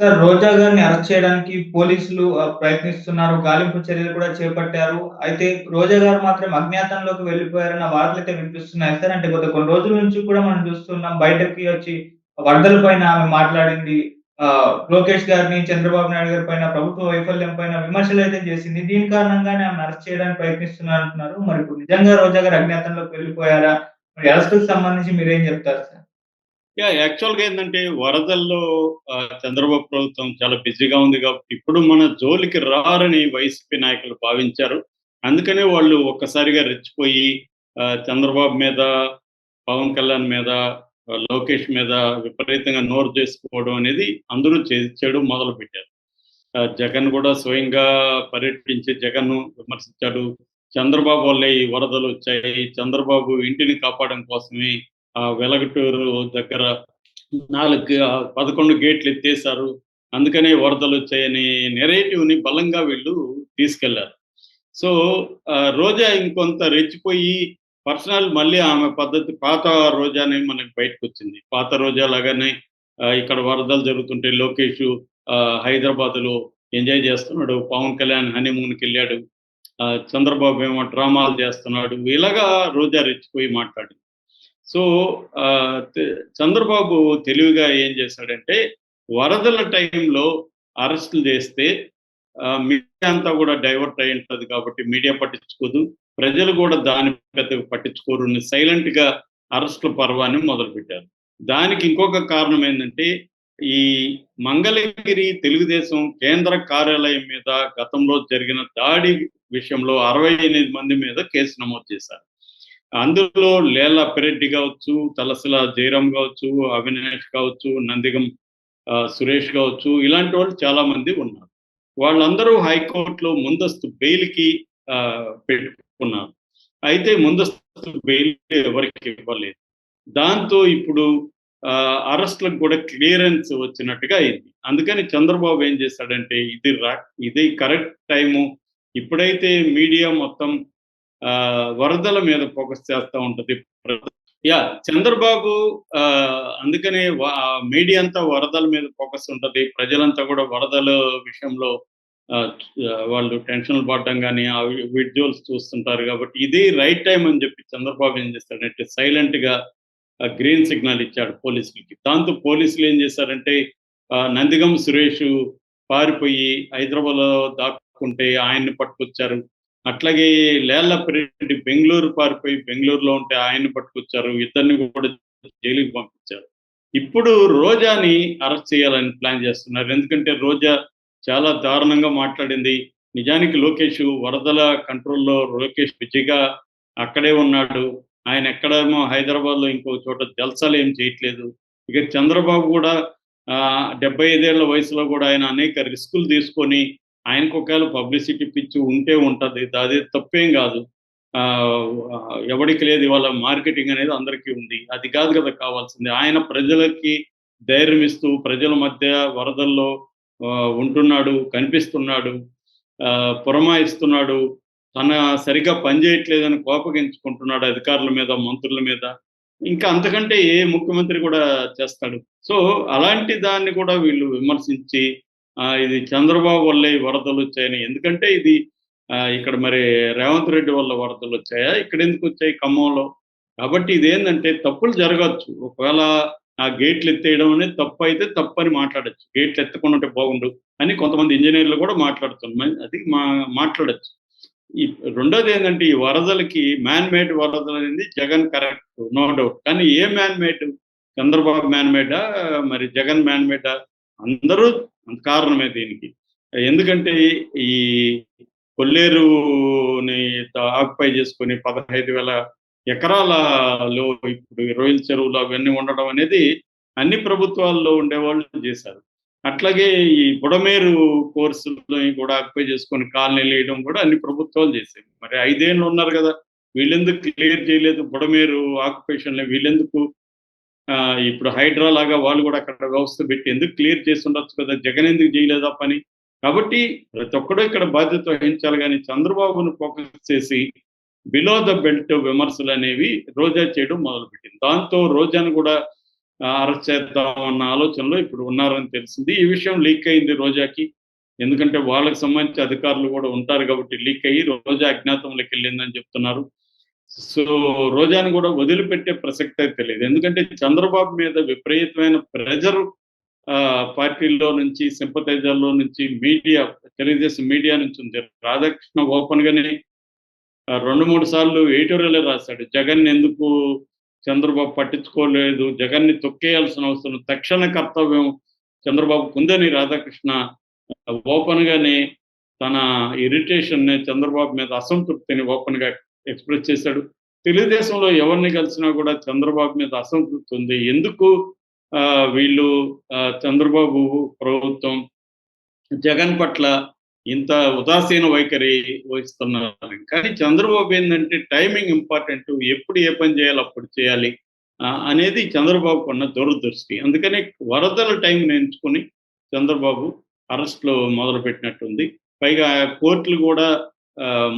Sir, రోజా గారిని arrest చేయడానికి పోలీసులు ప్రయత్నిస్తున్నారు. గాలింపు చర్యలు కూడా చేపట్టారు. అయితే రోజా గారు మాత్రం అజ్ఞాతంలోకి వెళ్ళిపోయారన్న వార్తలైతే వినిపిస్తున్నాయి సార్. అంటే గత కొన్ని రోజుల నుంచి కూడా మనం చూస్తున్నాం. బయటకి వచ్చి వరదల పైన ఆమె మాట్లాడింది. లోకేష్ గారిని, చంద్రబాబు నాయుడు గారి పైన, ప్రభుత్వ వైఫల్యం పైన విమర్శలైతే చేసింది. దీని కారణంగానే ఆమెను అరెస్ట్ చేయడానికి ప్రయత్నిస్తున్నారంటున్నారు. మరి ఇప్పుడు నిజంగా రోజా గారు అజ్ఞాతంలోకి వెళ్ళిపోయారా? మరి అరెస్ట్‌కి సంబంధించి మీరేం చెప్తారు సార్? యాక్చువల్‌గా ఏందంటే వరదల్లో చంద్రబాబు ప్రభుత్వం చాలా బిజీగా ఉంది కాబట్టి, ఇప్పుడు మన జోలికి రారని వైసీపీ నాయకులు భావించారు. అందుకనే వాళ్ళు ఒక్కసారిగా రెచ్చిపోయి చంద్రబాబు మీద, పవన్ కళ్యాణ్ మీద, లోకేష్ మీద విపరీతంగా నోరు చేసుకోవడం అనేది అందరూ చేయడం మొదలుపెట్టారు. జగన్ కూడా స్వయంగా పర్యటించి జగన్‌ను విమర్శించాడు. చంద్రబాబు వల్లే ఈ వరదలొచ్చాయి. చంద్రబాబు ఇంటిని కాపాడడం కోసమే వెలగటూరు దగ్గర 11 గేట్లు ఎత్తేసారు. అందుకనే వరదలొచ్చాయని నెరేటివ్‌ని బలంగా వీళ్ళు తీసుకెళ్లారు. సో, రోజా ఇంకొంత రెచ్చిపోయి మళ్ళీ ఆమె పద్ధతి పాత రోజానే మనకు బయటకొచ్చింది. పాత రోజా లాగానే ఇక్కడ వరదలు జరుగుతుంటే లోకేషు హైదరాబాద్‌లో ఎంజాయ్ చేస్తున్నాడు. పవన్ కళ్యాణ్ హనీమూన్‌కెళ్ళాడు. చంద్రబాబు ఏమో డ్రామాలు చేస్తున్నాడు. ఇలాగా రోజా రెచ్చిపోయి మాట్లాడింది. సో, ఆహ్, తె చంద్రబాబు తెలివిగా ఏం చేశాడంటే, వరదల టైంలో అరెస్టులు చేస్తే మీడియా అంతా కూడా డైవర్ట్ అయ్యి ఉంటది కాబట్టి మీడియా పట్టించుకోదు. ప్రజలు కూడా దాన్ని పెద్దగా పట్టించుకోరు. సైలెంట్‌గా అరెస్ట్‌ల పర్వాన్ని మొదలుపెట్టారు. దానికి ఇంకొక కారణం ఏందంటే, ఈ మంగళగిరి తెలుగుదేశం కేంద్ర కార్యాలయం మీద గతంలో జరిగిన దాడి విషయంలో 68 మంది మీద కేసు నమోదు చేశారు. అందులో లేళ్ల అప్పిరెడ్డి కావచ్చు, తలసల జయరాం కావచ్చు, అవినాష్ కావచ్చు, నందిగం సురేష్ కావచ్చు, ఇలాంటి వాళ్ళు చాలా మంది ఉన్నారు. వాళ్ళందరూ హైకోర్టులో ముందస్తు బెయిల్‌కి పెట్టుకున్నారు. అయితే ముందస్తు బెయిల్ ఎవరికీ ఇవ్వలేదు. దాంతో ఇప్పుడు అరెస్ట్‌లకు కూడా క్లియరెన్స్ వచ్చినట్టుగా అయింది. అందుకని చంద్రబాబు ఏం చేశాడంటే ఇది కరెక్ట్ టైము. ఇప్పుడైతే మీడియా మొత్తం వరదల మీద ఫోకస్ చేస్తా ఉంటది. చంద్రబాబు అందుకనే మీడియా అంతా వరదల మీద ఫోకస్ ఉంటది. ప్రజలంతా కూడా వరదల విషయంలో ఆహ్, వాళ్ళు టెన్షన్‌లు పడడం గాని, ఆ విజువల్స్ చూస్తుంటారు కాబట్టి, ఇది రైట్ టైమ్ అని చెప్పి చంద్రబాబు ఏం చేస్తాడంటే సైలెంట్‌గా గ్రీన్ సిగ్నల్ ఇచ్చాడు పోలీసులకి. దాంతో పోలీసులు ఏం చేశారంటే నందిగం సురేష్ పారిపోయి హైదరాబాద్‌లో దాక్కుంటే ఆయన్ని పట్టుకొచ్చారు. అట్లాగే లేళ్లప్పిరెడ్డి బెంగుళూరు పారిపోయి బెంగుళూరులో ఉంటే ఆయన్ని పట్టుకొచ్చారు. ఇద్దరిని కూడా జైలుకి పంపించారు. ఇప్పుడు రోజాని అరెస్ట్ చేయాలని ప్లాన్ చేస్తున్నారు. ఎందుకంటే రోజా చాలా దారుణంగా మాట్లాడింది. నిజానికి వరదల కంట్రోల్‌లో లోకేష్ బిజీగా అక్కడే ఉన్నాడు. ఆయన ఎక్కడేమో హైదరాబాద్‌లో ఇంకో చోట జల్సాలు ఏం చేయట్లేదు. ఇక చంద్రబాబు కూడా 75 ఏళ్ల వయసులో కూడా ఆయన అనేక రిస్కులు తీసుకొని ఆయనకు ఒకవేళ పబ్లిసిటీ పిచ్చి ఉంటే ఉంటది. అది తప్పేం గాదు. ఎవడికి లేదు ఇవాళ మార్కెటింగ్ అనేది అందరికీ ఉంది. అది కాదు కదా కావాల్సింది. ఆయన ప్రజలకి ధైర్యం ఇస్తూ ప్రజల మధ్య వరదల్లో ఉంటున్నాడు, కనిపిస్తున్నాడు, పురమాయిస్తున్నాడు. తన సరిగ్గా పని చేయట్లేదని కోపగించుకుంటున్నాడు అధికారుల మీద, మంత్రుల మీద. ఇంకా అంతకంటే ఏ ముఖ్యమంత్రి కూడా చేస్తాడు. సో, అలాంటి దాన్ని కూడా వీళ్ళు విమర్శించి ఇది చంద్రబాబు వల్లే ఈ వరదలొచ్చాయని. ఎందుకంటే ఇది ఇక్కడ మరి రేవంత్ రెడ్డి వల్ల వరదలొచ్చాయా? ఇక్కడెందుకొచ్చాయి ఖమ్మంలో? కాబట్టి ఇదేందంటే తప్పులు జరగొచ్చు. ఒకవేళ ఆ గేట్లు ఎత్తేయడం అనేది తప్పైతే తప్పని మాట్లాడొచ్చు. గేట్లు ఎత్తకుండా ఉంటే బాగుండు అని కొంతమంది ఇంజినీర్లు కూడా మాట్లాడుతున్నారు. అది మాట్లాడొచ్చు. ఈ రెండోదేంటంటే ఈ వరదలకి మ్యాన్ మేడ్ వరదలనేది జగన్ కరెక్ట్. No doubt. కానీ ఏ మ్యాన్ మేడ్? చంద్రబాబు మ్యాన్ మేడా? మరి జగన్ మ్యాన్ మేడా? అందరూ కారణమే దీనికి. ఎందుకంటే ఈ కొల్లేరుని ఆక్యుపై చేసుకొని 15,000 ఎకరాలలో ఇప్పుడు రొయ్యల చెరువులు అవన్నీ ఉండడం అనేది అన్ని ప్రభుత్వాల్లో ఉండేవాళ్ళు చేశారు. అట్లాగే ఈ బుడమేరు కోర్సులని కూడా ఆక్యుపై చేసుకొని కాలనీలేయడం కూడా అన్ని ప్రభుత్వాలు చేశాయి. మరి 5 ఏళ్ళు ఉన్నారు గదా! వీళ్ళెందుకు క్లియర్ చేయలేదు బుడమేరు ఆక్యుపేషన్‌ని వీళ్ళెందుకు ఇప్పుడు హైడ్రా లాగా వాళ్ళు కూడా అక్కడ వ్యవస్థ పెట్టి ఎందుకు క్లియర్ చేసి ఉండొచ్చు కదా! జగన్ ఎందుకు చేయలేదు ఆ పని? కాబట్టి ప్రతి ఒక్కడు ఇక్కడ బాధ్యత వహించాలి గానీ చంద్రబాబును ఫోకస్ చేసి బిలో ద బెల్ట్ విమర్శలనేవి రోజా చేయడం మొదలుపెట్టింది. దాంతో రోజాను కూడా అరెస్ట్ చేద్దాం అన్న ఆలోచనలో ఇప్పుడు ఉన్నారని తెలిసింది. ఈ విషయం లీక్ అయింది రోజాకి. ఎందుకంటే వాళ్ళకి సంబంధించి అధికారులు కూడా ఉంటారు కాబట్టి లీక్ అయ్యి రోజా అజ్ఞాతంలోకి వెళ్ళిందని చెప్తున్నారు. సో రోజాను కూడా వదిలిపెట్టే ప్రసక్తి అయితే లేదు. ఎందుకంటే చంద్రబాబు మీద విపరీతమైన ప్రెజర్ పార్టీల్లో నుంచి, సింపథైజర్‌లో నుంచి, మీడియా, తెలుగుదేశం మీడియా నుంచి ఉంది. రాధాకృష్ణ ఓపెన్‌గానే 2, 3 సార్లు ఎడిటోరియలే రాసాడు. జగన్ ఎందుకు చంద్రబాబు పట్టించుకోలేదు, జగన్‌ని తొక్కేయాల్సిన అవసరం, తక్షణ కర్తవ్యం చంద్రబాబుకుందని రాధాకృష్ణ ఓపెన్‌గానే తన ఇరిటేషన్‌ని, చంద్రబాబు మీద అసంతృప్తిని ఓపెన్‌గా ఎక్స్‌ప్రెస్ చేశాడు. తెలుగుదేశంలో ఎవరిని కలిసినా కూడా చంద్రబాబు మీద అసంతృప్తి ఉంది. ఎందుకు వీళ్ళు చంద్రబాబు ప్రభుత్వం జగన్ పట్ల ఇంత ఉదాసీన వైఖరి వహిస్తున్నారు. కానీ చంద్రబాబు ఏందంటే టైమింగ్ ఇంపార్టెంట్. ఎప్పుడు ఏ పని చేయాలో అప్పుడు చేయాలి అనేది చంద్రబాబుకున్న దురదృష్టి. అందుకని వరదల టైంని ఎంచుకొని చంద్రబాబు అరెస్ట్‌లు మొదలుపెట్టినట్టుంది. పైగా కోర్టులు కూడా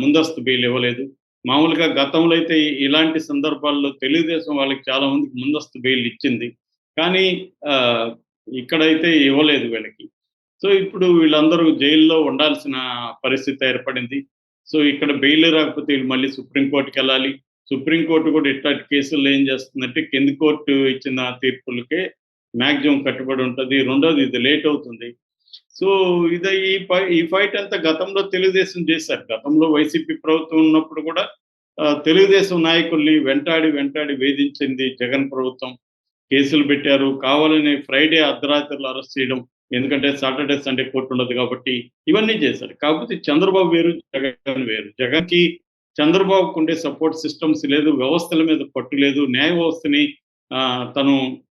ముందస్తు బెయిల్ ఇవ్వలేదు. మామూలుగా గతంలో అయితే ఇలాంటి సందర్భాల్లో తెలుగుదేశం వాళ్ళకి చాలా మందికి ముందస్తు బెయిల్ ఇచ్చింది. కానీ ఇక్కడైతే ఇవ్వలేదు వీళ్ళకి. సో ఇప్పుడు వీళ్ళందరూ జైల్లో ఉండాల్సిన పరిస్థితి ఏర్పడింది. సో ఇక్కడ బెయిల్ రాకపోతే వీళ్ళు మళ్ళీ సుప్రీం కోర్ట్‌కెళ్ళాలి. సుప్రీం కోర్ట్ కూడా ఇట్లాంటి కేసుల్లో ఏం చేస్తుందంటే కింది కోర్టు ఇచ్చిన తీర్పులకే మాక్సిమం కట్టుబడి ఉంటది. రెండోది ఇది లేట్ అవుతుంది. సో ఇది ఈ ఫైట్ అంతా గతంలో తెలుగుదేశం చేశారు. గతంలో వైసీపీ ప్రభుత్వం ఉన్నప్పుడు కూడా తెలుగుదేశం నాయకుల్ని వెంటాడి వేధించింది జగన్ ప్రభుత్వం. కేసులు పెట్టారు. కావాలని ఫ్రైడే అర్ధరాత్రులు అరెస్ట్ చేయడం. ఎందుకంటే సాటర్‌డే, సండే కోర్ట్ ఉండదు కాబట్టి ఇవన్నీ చేశారు. కాకపోతే చంద్రబాబు వేరు, జగన్ వేరు. జగన్‌కి చంద్రబాబుకుండే సపోర్ట్ సిస్టమ్స్ లేదు. వ్యవస్థల మీద పట్టు లేదు. న్యాయ వ్యవస్థని తను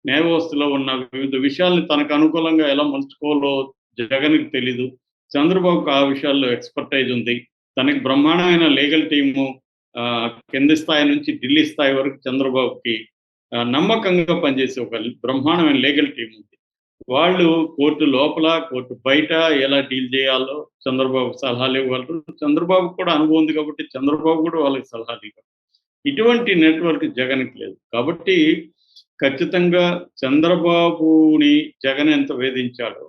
న్యాయ వ్యవస్థలో ఉన్న వివిధ విషయాల్ని తనకు అనుకూలంగా ఎలా మలుచుకోవాలో జగన్‌కి తెలీదు. చంద్రబాబుకు ఆ విషయాల్లో ఎక్స్‌పర్టైజ్ ఉంది. తనకి బ్రహ్మాండమైన లీగల్ టీము కింది స్థాయి నుంచి ఢిల్లీ స్థాయి వరకు చంద్రబాబుకి నమ్మకంగా పనిచేసే ఒక బ్రహ్మాండమైన లీగల్ టీమ్ ఉంది. వాళ్ళు కోర్టు లోపల, కోర్టు బయట ఎలా డీల్ చేయాలో చంద్రబాబు సలహాలు ఇవ్వగలరు. చంద్రబాబుకు కూడా అనుభవం ఉంది కాబట్టి చంద్రబాబు కూడా వాళ్ళకి సలహాలు ఇవ్వగలరు. ఇటువంటి నెట్‌వర్క్ జగన్‌కి లేదు. కాబట్టి ఖచ్చితంగా చంద్రబాబుని జగన్ ఎంత వేధించాడో,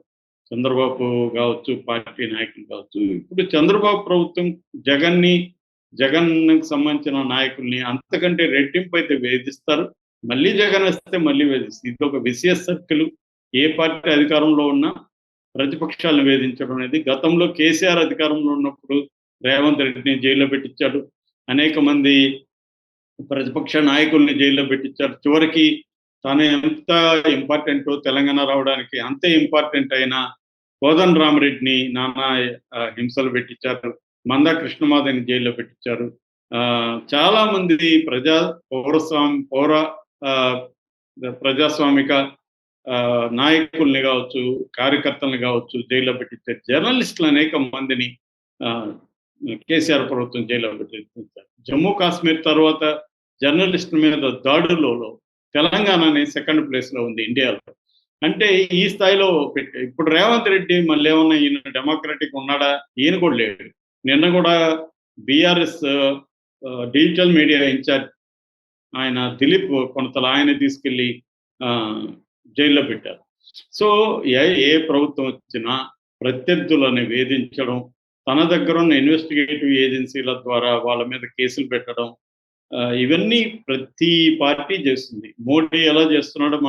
చంద్రబాబు కావచ్చు, పార్టీ నాయకులు కావచ్చు, ఇప్పుడు చంద్రబాబు ప్రభుత్వం జగన్‌కి సంబంధించిన నాయకుల్ని అంతకంటే రెట్టింపు అయితే వేధిస్తారు. మళ్ళీ జగన్ వస్తే మళ్ళీ వేధిస్తారు. ఇదొక విసియస్ సర్కిల్. ఏ పార్టీ అధికారంలో ఉన్నా ప్రతిపక్షాలను వేధించడం అనేది గతంలో కేసీఆర్ అధికారంలో ఉన్నప్పుడు రేవంత్ రెడ్డిని జైల్లో పెట్టించాడు. అనేక మంది ప్రతిపక్ష నాయకుల్ని జైల్లో పెట్టించారు. చివరికి తాను ఎంత ఇంపార్టెంటో తెలంగాణ రావడానికి అంతే ఇంపార్టెంట్ అయిన కోదండరామిరెడ్డిని నానా హింసలు పెట్టించారు. మందా కృష్ణమాదిని జైల్లో పెట్టించారు. చాలా మంది ప్రజాస్వామిక నాయకుల్ని కావచ్చు, కార్యకర్తల్ని కావచ్చు జైల్లో పెట్టించారు. జర్నలిస్టులు అనేక మందిని కేసీఆర్ ప్రభుత్వం జైల్లో పెట్టించారు. జమ్మూ కాశ్మీర్ తర్వాత జర్నలిస్టుల మీద దాడులలో తెలంగాణని సెకండ్ ప్లేస్‌లో ఉంది ఇండియాలో. అంటే ఈ స్థాయిలో ఇప్పుడు రేవంత్ రెడ్డి మళ్ళీ ఏమన్నా ఈయన డెమోక్రటిక్ ఉన్నాడా? ఈయన కూడా లేడు. నిన్న కూడా బీఆర్ఎస్ డిజిటల్ మీడియా ఇన్ఛార్జ్ ఆయన దిలీప్ కొనతల ఆయన తీసుకెళ్ళి జైల్లో పెట్టారు. సో ఏ ప్రభుత్వం వచ్చినా ప్రత్యర్థులను వేధించడం, తన దగ్గర ఉన్న ఇన్వెస్టిగేటివ్ ఏజెన్సీల ద్వారా వాళ్ళ మీద కేసులు పెట్టడం, ఇవన్నీ ప్రతి పార్టీ చేస్తుంది. మోడీ ఎలా చేస్తున్నాడో